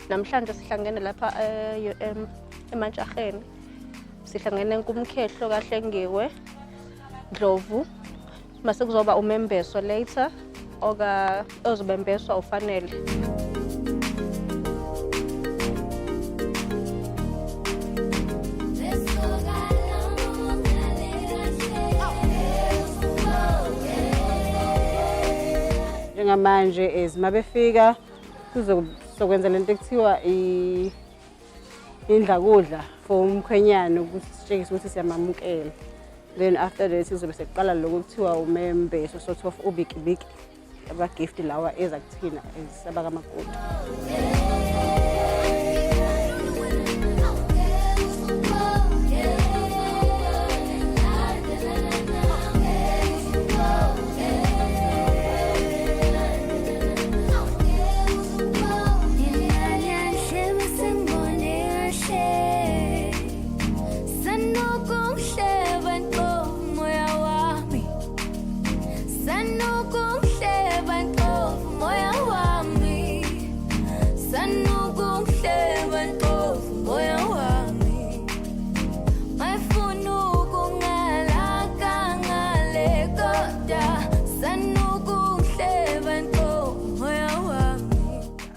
Namhlanje sihlangene lapha eMantshaheni. Sihlangene kumkhehlo kaHlengiwe Ndlovu. Mase kuzoba uMembeso later ozobembeswa uFanele. Njengamanje mabefika kuzokwenza lento ekuthiwa indlakudla for umkhwenyana ukuthi sitshengise ukuthi siyamamukela. Then after that sizobe sekuqala lokho kuthiwa uMembeso sort of ubikibiki aba gift lawa eza kuthina abakamakoti.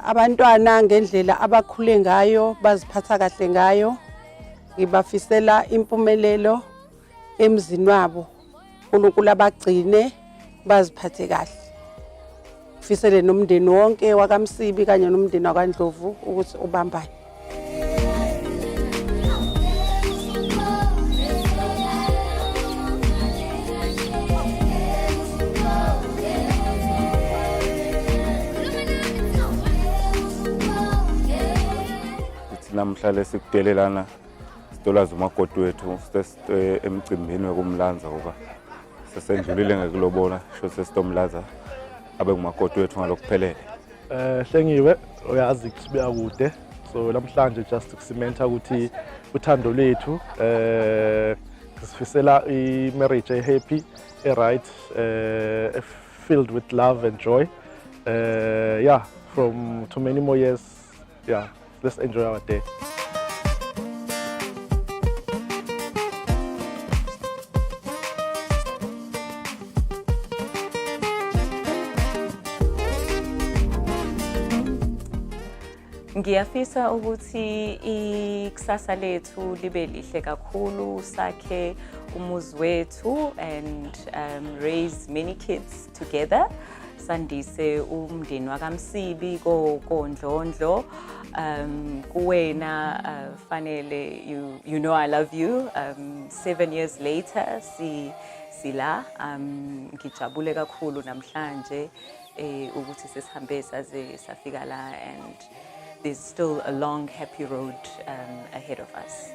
Abantwana ngendlela abakhule ngayo baziphatha kahle ngayo ngibafisela impumelelo emzini wabo uNkulunkulu abagcine baziphathe kahle ufisele nomndeni wonke wakaMsibi kanye nomndeni wakwaNdlovu ukuthi ubambane. Namhlanje sikudelelana sitolaza umakoti wethu emcimbini wekumlanza ngoba sesendlulile ngekulobola sho sesitomlaza abe ngumakoti wethu ngalokuphelele. Hlengiwe uyazi ukusibuya kude so namhlanje just ukusimenta ukuthi uthando lwethu sifisela i-marriage happy, right, filled with love and joy. Yeah, from too many more years. Yeah. Let's enjoy our day. Ngiyafisa ukuthi ikusasa lethu libe lihle kakhulu sakhe umuzi wethu and raise many kids together. Sandise umndeni wakaMsibi koNdlondlo. Kuwena Fanele, you know I love you. 7 years later sila ngijabule kakhulu namhlanje ukuthi sesihambe saze safika la and there's still a long happy road ahead of us.